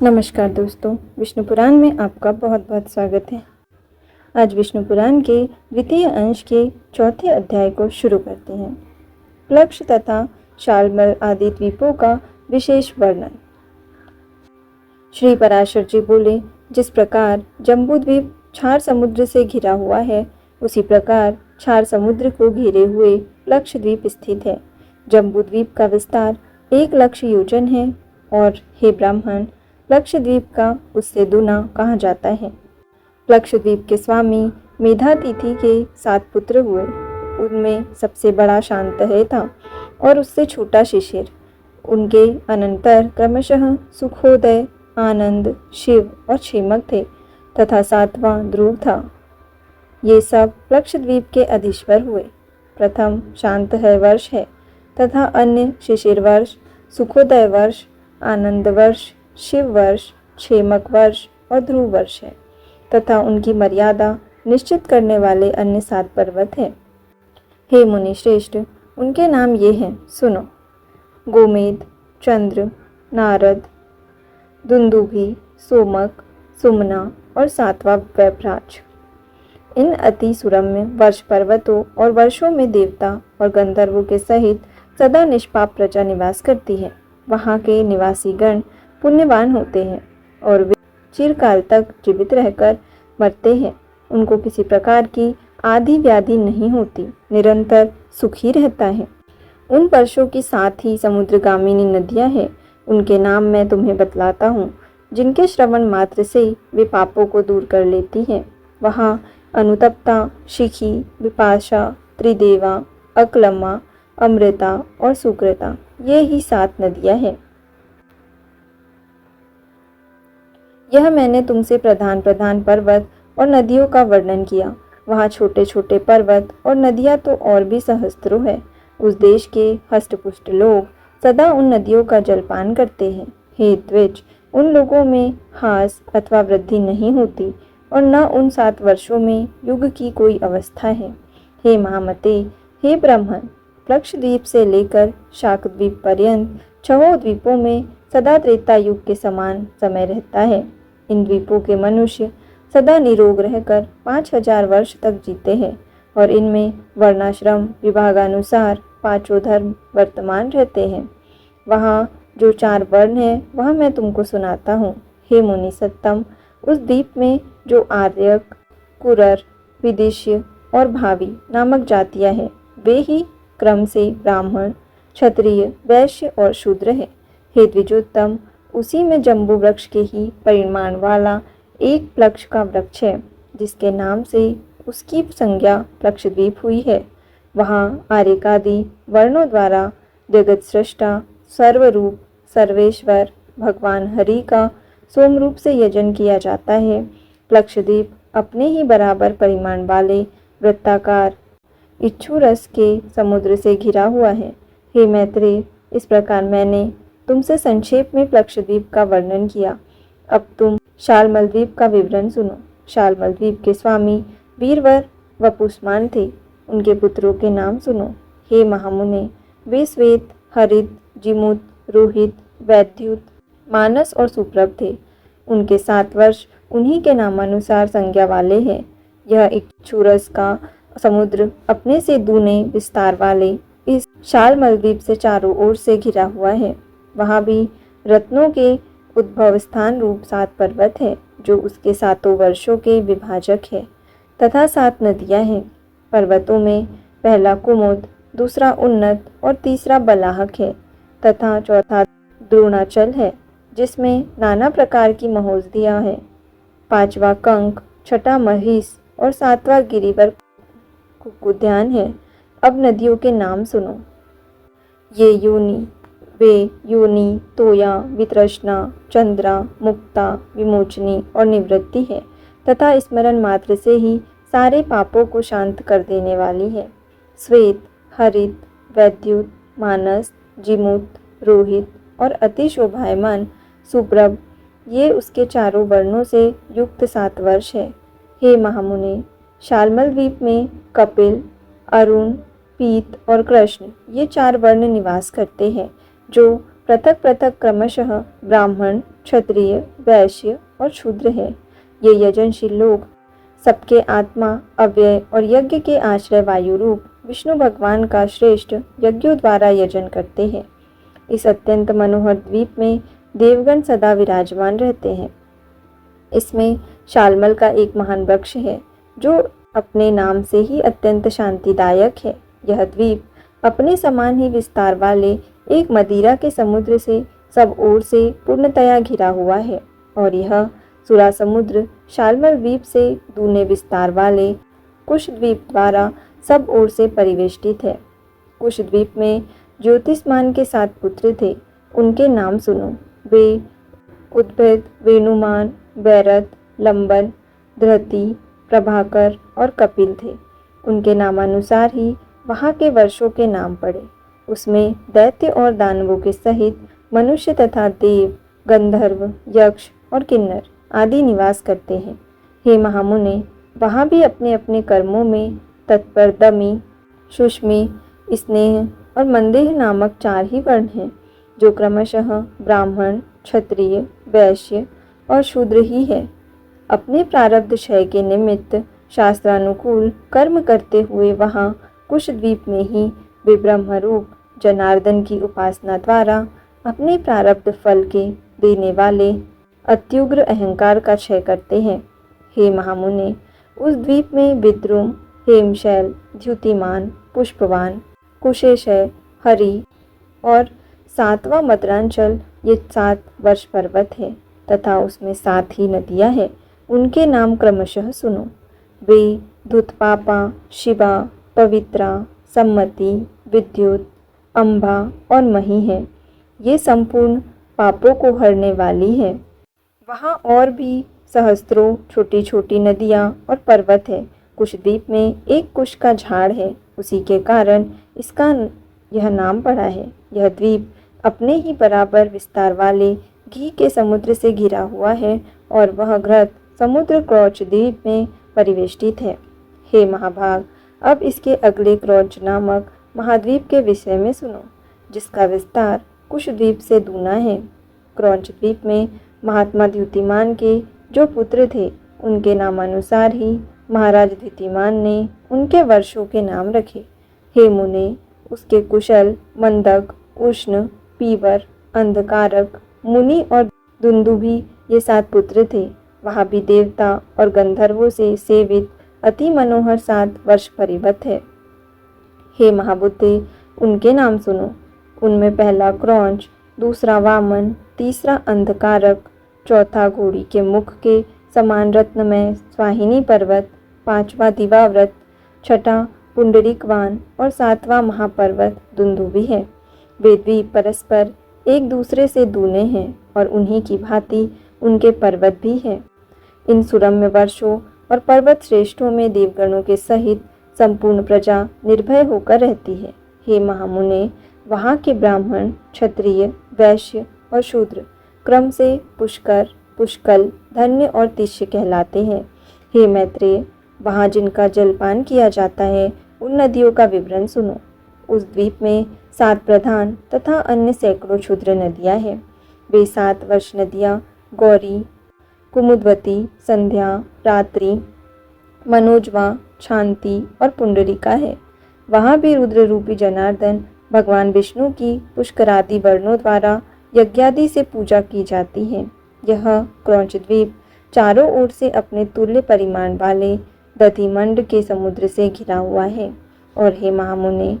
नमस्कार दोस्तों, विष्णु पुराण में आपका बहुत बहुत स्वागत है। आज विष्णु पुराण के द्वितीय अंश के चौथे अध्याय को शुरू करते हैं। प्लक्ष तथा शालमल आदि द्वीपों का विशेष वर्णन। श्री पराशर जी बोले, जिस प्रकार जम्बूद्वीप क्षार समुद्र से घिरा हुआ है, उसी प्रकार क्षार समुद्र को घेरे हुए प्लक्ष द्वीप स्थित है। जम्बूद्वीप का विस्तार 1,00,000 योजन है और हे ब्राह्मण, प्लक्षद्वीप का उससे दुना कहा जाता है। प्लक्षद्वीप के स्वामी मेधातिथि के 7 पुत्र हुए। उनमें सबसे बड़ा शांतहय था और उससे छोटा शिशिर। उनके अनंतर क्रमशः सुखोदय, आनंद, शिव और क्षेमक थे तथा 7वां ध्रुव था। ये सब प्लक्षद्वीप के अधीश्वर हुए। प्रथम शांतहय वर्ष है तथा अन्य शिशिर वर्ष, सुखोदय वर्ष, आनंद वर्ष, शिव वर्ष, क्षेमक वर्ष और ध्रुव वर्ष है तथा उनकी मर्यादा निश्चित करने वाले अन्य 7 पर्वत हैं। हे मुनि श्रेष्ठ, उनके नाम ये हैं, सुनो। गोमेद, चंद्र, नारद, दुंदुभि, सोमक, सुमना और 7वां वैभराज। इन अति सुरम्य वर्ष पर्वतों और वर्षों में देवता और गंधर्वों के सहित सदा निष्पाप प्रजा निवास करती है। वहाँ के निवासी गण पुण्यवान होते हैं और वे चिरकाल तक जीवित रहकर मरते हैं। उनको किसी प्रकार की आदि व्याधि नहीं होती, निरंतर सुखी रहता है। उन वर्षों की साथ ही समुद्रगामिनी नदियाँ हैं। उनके नाम मैं तुम्हें बतलाता हूँ, जिनके श्रवण मात्र से वे पापों को दूर कर लेती हैं। वहाँ अनुतप्ता, शिखी, विपाशा, त्रिदेवा, अक्लमा, अमृता और सुकृता, ये ही 7 नदियाँ हैं। यह मैंने तुमसे प्रधान प्रधान पर्वत और नदियों का वर्णन किया। वहाँ छोटे छोटे पर्वत और नदियाँ तो और भी सहस्त्रों है। उस देश के हष्टपुष्ट लोग सदा उन नदियों का जलपान करते हैं। हे द्विज, उन लोगों में हास अथवा वृद्धि नहीं होती और न उन 7 वर्षों में युग की कोई अवस्था है। हे महामते, हे ब्राह्मण, प्लक्षद्वीप से लेकर शाकद्वीप पर्यंत 6 द्वीपों में सदा त्रेता युग के समान समय रहता है। इन द्वीपों के मनुष्य सदा निरोग रहकर 5000 वर्ष तक जीते हैं और इनमें वर्णाश्रम विभागानुसार 5 धर्म वर्तमान रहते हैं। वहाँ जो 4 वर्ण हैं वह मैं तुमको सुनाता हूँ। हे मुनि सत्तम, उस द्वीप में जो आर्यक, कुरर, विदिश्य और भावी नामक जातियाँ हैं, वे ही क्रम से ब्राह्मण, क्षत्रिय, वैश्य और शूद्र है। हे द्विजोत्तम, उसी में जम्बू वृक्ष के ही परिमाण वाला एक प्लक्ष का वृक्ष है, जिसके नाम से उसकी संज्ञा प्लक्षद्वीप हुई है। वहाँ आर्यकादि वर्णों द्वारा जगत सृष्टा, सर्वरूप, सर्वेश्वर भगवान हरि का सोमरूप से यजन किया जाता है। प्लक्षद्वीप अपने ही बराबर परिमाण वाले वृत्ताकार इच्छुरस के समुद्र से घिरा हुआ है। हे मैत्रेय, इस प्रकार मैंने तुमसे संक्षेप में प्लक्षद्वीप का वर्णन किया। अब तुम शालमल द्वीप का विवरण सुनो। शालमल द्वीप के स्वामी वीरवर व पुष्मान थे। उनके पुत्रों के नाम सुनो। हे महामुने, वे श्वेत, हरित, जिमुत, रोहित, वैद्युत, मानस और सुप्रभ थे। उनके 7 वर्ष उन्हीं के नामानुसार संज्ञा वाले हैं। यह इच्छुरस का समुद्र अपने से दूने विस्तार वाले इस शालमल द्वीप से चारों ओर से घिरा हुआ है। वहाँ भी रत्नों के उद्भव स्थान रूप 7 पर्वत है, जो उसके 7 वर्षों के विभाजक है तथा 7 नदियाँ हैं। पर्वतों में पहला कुमुद, दूसरा उन्नत और तीसरा बलाहक है तथा चौथा द्रोणाचल है, जिसमें नाना प्रकार की महोषधियाँ हैं। 5वां कंक, 6ठा महिष और 7वां गिरिवर कुक्कुध्यान है। अब नदियों के नाम सुनो। ये योनि, वे योनि, तोया, वितृष्णा, चंद्रा, मुक्ता, विमोचनी और निवृत्ति है तथा स्मरण मात्र से ही सारे पापों को शांत कर देने वाली है। श्वेत, हरित, वैद्युत, मानस, जिमुत, रोहित और अति शोभायमान सुप्रभ, ये उसके चारों वर्णों से युक्त 7 वर्ष है। हे महामुने, शालमल द्वीप में कपिल, अरुण, पीत और कृष्ण, ये 4 वर्ण निवास करते हैं, जो पृथक पृथक क्रमशः ब्राह्मण, क्षत्रिय, वैश्य और शूद्र है। ये यजनशील लोग सबके आत्मा, अव्यय और यज्ञ के आश्रय वायु रूप विष्णु भगवान का श्रेष्ठ यज्ञों द्वारा यजन करते हैं। इस अत्यंत मनोहर द्वीप में देवगण सदा विराजमान रहते हैं। इसमें शालमल का एक महान वृक्ष है जो अपने नाम से ही अत्यंत शांतिदायक है। यह द्वीप अपने समान ही विस्तार वाले एक मदिरा के समुद्र से सब ओर से पूर्णतया घिरा हुआ है और यह सुरा समुद्र शालमल द्वीप से दूने विस्तार वाले कुश द्वीप द्वारा सब ओर से परिवेष्टित है। कुश द्वीप में ज्योतिष्मान के 7 पुत्र थे। उनके नाम सुनो। वे उद्भिद, वेणुमान, वैरत, लंबन, धृति, प्रभाकर और कपिल थे। उनके नामानुसार ही वहाँ के वर्षों के नाम पड़े। उसमें दैत्य और दानवों के सहित मनुष्य तथा देव, गंधर्व, यक्ष और किन्नर आदि निवास करते हैं। हे महामुने, वहाँ भी अपने अपने कर्मों में तत्पर दमी, सुष्मी, स्नेह और मंदेह नामक 4 ही वर्ण हैं, जो क्रमशः ब्राह्मण, क्षत्रिय, वैश्य और शूद्र ही है। अपने प्रारब्ध क्षय के निमित्त शास्त्रानुकूल कर्म करते हुए वहाँ कुश द्वीप में ही वे ब्रह्मरूप जनार्दन की उपासना द्वारा अपने प्रारब्ध फल के देने वाले अत्युग्र अहंकार का क्षय करते हैं। हे महामुने, उस द्वीप में विद्रुम, हेमशैल, द्युतिमान, पुष्पवान, कुशेशय, हरि और 7वां मद्रांचल ये 7 वर्ष पर्वत है तथा उसमें 7 ही नदियाँ हैं। उनके नाम क्रमशः सुनो। वे धुतपापा, शिवा, पवित्रा, सम्मति, विद्युत, अम्बा और मही हैं। ये संपूर्ण पापों को हरने वाली है। वहाँ और भी सहस्त्रों छोटी छोटी नदियाँ और पर्वत है। कुश द्वीप में एक कुश का झाड़ है, उसी के कारण इसका यह नाम पड़ा है। यह द्वीप अपने ही बराबर विस्तार वाले घी के समुद्र से घिरा हुआ है और वह घृत समुद्र क्रौच द्वीप में परिवेष्टित है। हे महाभाग, अब इसके अगले क्रौच नामक महाद्वीप के विषय में सुनो, जिसका विस्तार कुश द्वीप से दूना है। क्रौच द्वीप में महात्मा द्युतिमान के जो पुत्र थे, उनके नामानुसार ही महाराज द्युतिमान ने उनके वर्षों के नाम रखे। हे मुने, उसके कुशल, मंदक, उष्ण, पीवर, अंधकारक, मुनि और दुंदुभि ये 7 पुत्र थे। वहाँ भी देवता और गंधर्वों से सेवित अति मनोहर 7 वर्ष परिवत है। हे महाबुद्धे, उनके नाम सुनो। उनमें पहला क्रौंच, दूसरा वामन, तीसरा अंधकारक, चौथा घोड़ी के मुख के समान रत्नमय स्वाहिनी पर्वत, 5वां दिवाव्रत, छठा पुंडरीकवान और 7वां महापर्वत दुंदुभि है। वे द्वीप परस्पर एक दूसरे से दूने हैं और उन्हीं की भांति उनके पर्वत भी हैं। इन सुरम्य वर्षों और पर्वत श्रेष्ठों में देवगणों के सहित संपूर्ण प्रजा निर्भय होकर रहती है। हे महामुने, वहाँ के ब्राह्मण, क्षत्रिय, वैश्य और शूद्र क्रम से पुष्कर, पुष्कल, धन्य और तिष्य कहलाते हैं। हे मैत्रेय, वहाँ जिनका जलपान किया जाता है, उन नदियों का विवरण सुनो। उस द्वीप में 7 प्रधान तथा अन्य सैकड़ों क्षुद्र नदियाँ हैं। वे 7 वर्ष नदियाँ गौरी, कुमुदवती, संध्या, रात्रि, मनोजवा, शांति और पुंडरिका है। वहाँ भी रुद्र रूपी जनार्दन भगवान विष्णु की पुष्करादि वर्णों द्वारा यज्ञादि से पूजा की जाती है। यह क्रौंच द्वीप चारों ओर से अपने तुल्य परिमाण वाले दधिमंड के समुद्र से घिरा हुआ है। और हे महामुने,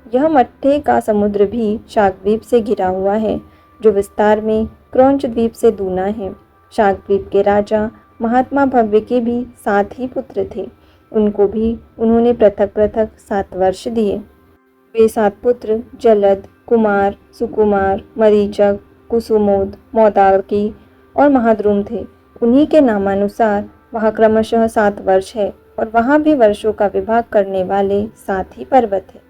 यह मट्ठे का समुद्र भी शाकद्वीप से घिरा हुआ है, जो विस्तार में क्रौंच द्वीप से दूना है। शाकद्वीप के राजा महात्मा भव्य के भी 7 ही पुत्र थे। उनको भी उन्होंने पृथक पृथक 7 वर्ष दिए। वे 7 पुत्र जलद, कुमार, सुकुमार, मरीचक, कुसुमोद, मौदाकी और महाद्रुम थे। उन्हीं के नामानुसार वहाँ क्रमशः 7 वर्ष है और वहाँ भी वर्षों का विभाग करने वाले 7 ही पर्वत है।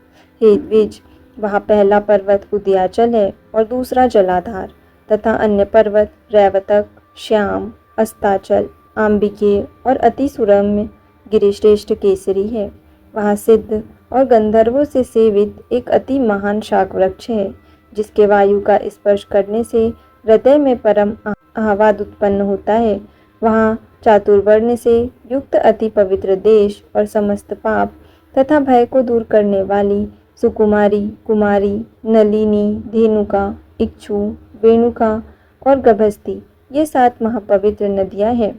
हे द्विज, वहाँ पहला पर्वत उदयाचल है और दूसरा जलाधार तथा अन्य पर्वत रैवतक, श्याम, अस्ताचल, आंबिके और अति सुरम्य गिरिश्रेष्ठ केसरी है। वहाँ सिद्ध और गंधर्वों से सेवित एक अति महान शाक वृक्ष है, जिसके वायु का स्पर्श करने से हृदय में परम आह्लाद उत्पन्न होता है। वहाँ चातुर्वर्ण से युक्त अति पवित्र देश और समस्त पाप तथा भय को दूर करने वाली सुकुमारी, कुमारी, नलिनी, धेनुका, इक्षु, वेणुका और गभस्ती ये 7 महापवित्र नदियाँ हैं।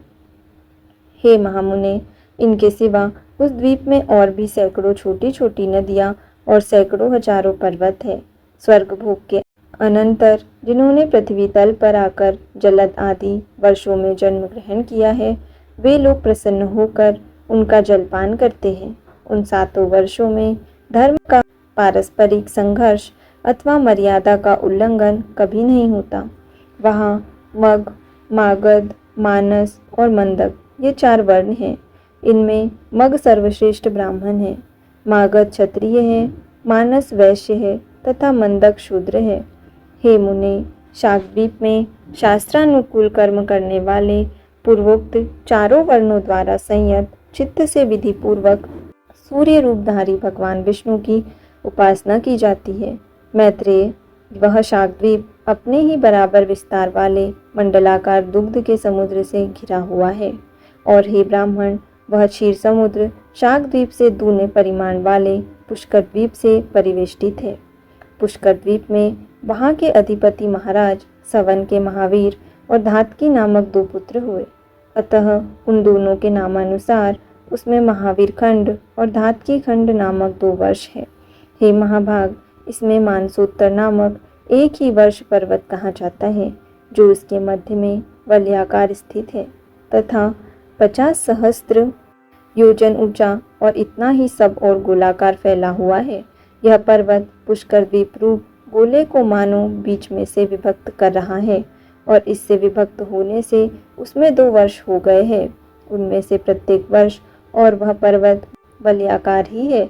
हे महामुने, इनके सिवा उस द्वीप में और भी सैकड़ों छोटी छोटी नदियाँ और सैकड़ों हजारों पर्वत है। स्वर्ग भोग के अनंतर जिन्होंने पृथ्वी तल पर आकर जलद आदि वर्षों में जन्म ग्रहण किया है, वे लोग प्रसन्न होकर उनका जलपान करते हैं। उन 7 वर्षों में धर्म का पारस्परिक संघर्ष अथवा मर्यादा का उल्लंघन कभी नहीं होता। वहाँ मग, मागध, मानस और मंदक ये 4 वर्ण हैं। इनमें मग सर्वश्रेष्ठ ब्राह्मण है, मागध क्षत्रिय है, मानस वैश्य है तथा मंदक शूद्र है। हे मुने, शाकद्वीप में शास्त्रानुकूल कर्म करने वाले पूर्वोक्त 4 वर्णों द्वारा संयत चित्त से विधि पूर्वक सूर्य रूपधारी भगवान विष्णु की उपासना की जाती है। मैत्रेय, वह शाकद्वीप अपने ही बराबर विस्तार वाले मंडलाकार दुग्ध के समुद्र से घिरा हुआ है। और हे ब्राह्मण, वह क्षीर समुद्र शाकद्वीप से दूने परिमाण वाले पुष्कर द्वीप से परिवेष्टित है। पुष्कर द्वीप में वहाँ के अधिपति महाराज सवन के महावीर और धातकी नामक 2 पुत्र हुए। अतः उन दोनों के नामानुसार उसमें महावीर खंड और धातकी खंड नामक 2 वर्ष है। हे महाभाग, इसमें मानसोत्तर नामक एक ही वर्ष पर्वत कहा जाता है, जो इसके मध्य में वलयाकार स्थित है तथा 50 सहस्त्र योजन ऊंचा और इतना ही सब और गोलाकार फैला हुआ है। यह पर्वत पुष्कर द्वीप रूप गोले को मानो बीच में से विभक्त कर रहा है और इससे विभक्त होने से उसमें 2 वर्ष हो गए हैं। उनमें से प्रत्येक वर्ष और वह पर्वत वलयाकार ही है।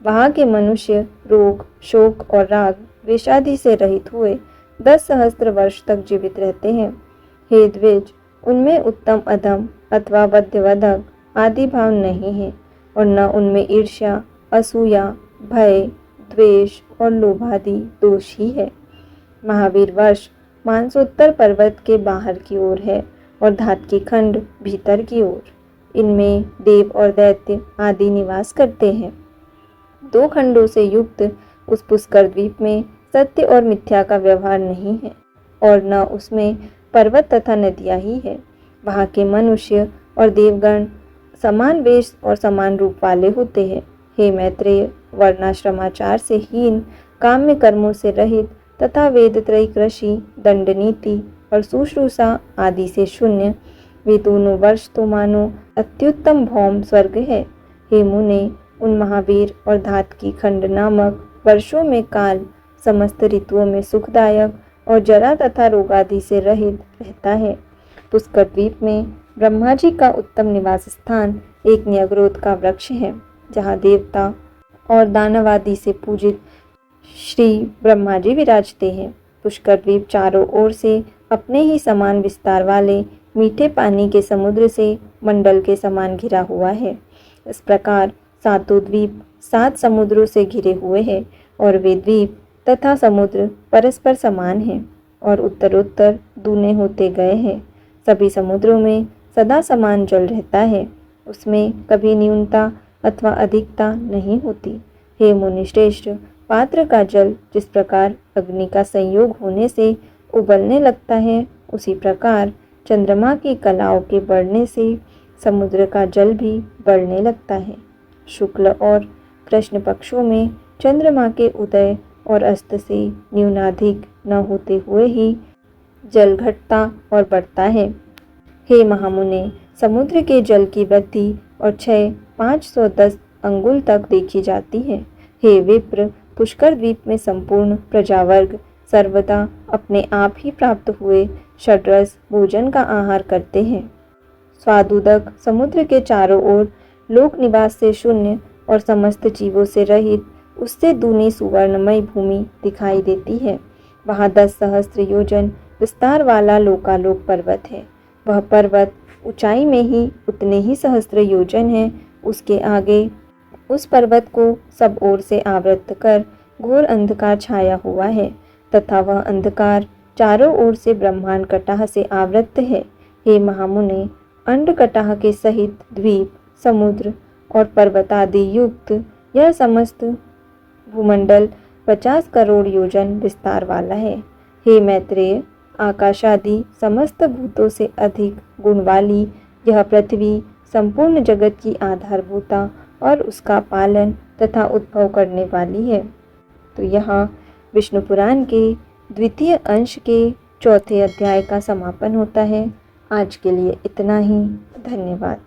वहाँ के मनुष्य रोग, शोक और राग विषादि से रहित हुए 10 सहस्त्र वर्ष तक जीवित रहते हैं। हे द्विज, उनमें उत्तम अधम अथवा वध्यवधक आदि भाव नहीं है और न उनमें ईर्ष्या, असूया, भय, द्वेष और लोभादि दोष ही है। महावीर वर्ष मानसोत्तर पर्वत के बाहर की ओर है और धातकी खंड भीतर की ओर। इनमें देव और दैत्य आदि निवास करते हैं। 2 खंडों से युक्त उस पुष्कर द्वीप में सत्य और मिथ्या का व्यवहार नहीं है और न उसमें पर्वत तथा नदियाँ ही है। वहाँ के मनुष्य और देवगण समान वेश और समान रूप वाले होते हैं। हे मैत्रेय, वर्णाश्रमाचार से हीन, काम्य कर्मों से रहित तथा वेदत्रयी कृषि, दंड नीति और शुश्रूषा आदि से शून्य वे दोनों वर्ष तो मानो अत्युत्तम भौम स्वर्ग है। हे मुने, उन महावीर और धातकी खंड नामक वर्षों में काल समस्त ऋतुओं में सुखदायक और जरा तथा रोगादि से रहित रहता है। पुष्कर द्वीप में ब्रह्मा जी का उत्तम निवास स्थान एक न्यग्रोध का वृक्ष है, जहाँ देवता और दानवादि से पूजित श्री ब्रह्मा जी विराजते हैं। पुष्कर द्वीप चारों ओर से अपने ही समान विस्तार वाले मीठे पानी के समुद्र से मंडल के समान घिरा हुआ है। इस प्रकार 7 द्वीप 7 समुद्रों से घिरे हुए हैं और वे द्वीप तथा समुद्र परस्पर समान हैं और उत्तरोत्तर दूने होते गए हैं। सभी समुद्रों में सदा समान जल रहता है, उसमें कभी न्यूनता अथवा अधिकता नहीं होती। हे मुनिश्रेष्ठ, पात्र का जल जिस प्रकार अग्नि का संयोग होने से उबलने लगता है, उसी प्रकार चंद्रमा की कलाओं के बढ़ने से समुद्र का जल भी बढ़ने लगता है। शुक्ल और कृष्ण पक्षों में चंद्रमा के उदय और अस्त से न्यूनाधिक न होते हुए ही जल घटता और बढ़ता है। हे महामुने, समुद्र के जल की वृद्धि और क्षय 510 अंगुल तक देखी जाती है। हे विप्र, पुष्कर द्वीप में संपूर्ण प्रजावर्ग सर्वदा अपने आप ही प्राप्त हुए षड्रस भोजन का आहार करते हैं। स्वादुदक समुद्र के चारों ओर लोक निवास से शून्य और समस्त जीवों से रहित उससे दूनी सुवर्णमय भूमि दिखाई देती है। वहाँ 10 सहस्त्र योजन विस्तार वाला लोकालोक पर्वत है। वह पर्वत ऊंचाई में ही उतने ही सहस्त्र योजन है। उसके आगे उस पर्वत को सब ओर से आवृत कर घोर अंधकार छाया हुआ है तथा वह अंधकार चारों ओर से ब्रह्मांड कटाह से आवृत है। हे महामुने, अंड कटाह के सहित द्वीप, समुद्र और पर्वत आदि युक्त यह समस्त भूमंडल 50 करोड़ योजन विस्तार वाला है। हे मैत्रेय, आकाश आदि समस्त भूतों से अधिक गुण वाली यह पृथ्वी संपूर्ण जगत की आधारभूता और उसका पालन तथा उद्भव करने वाली है। तो यहाँ विष्णु पुराण के द्वितीय अंश के चौथे अध्याय का समापन होता है। आज के लिए इतना ही। धन्यवाद।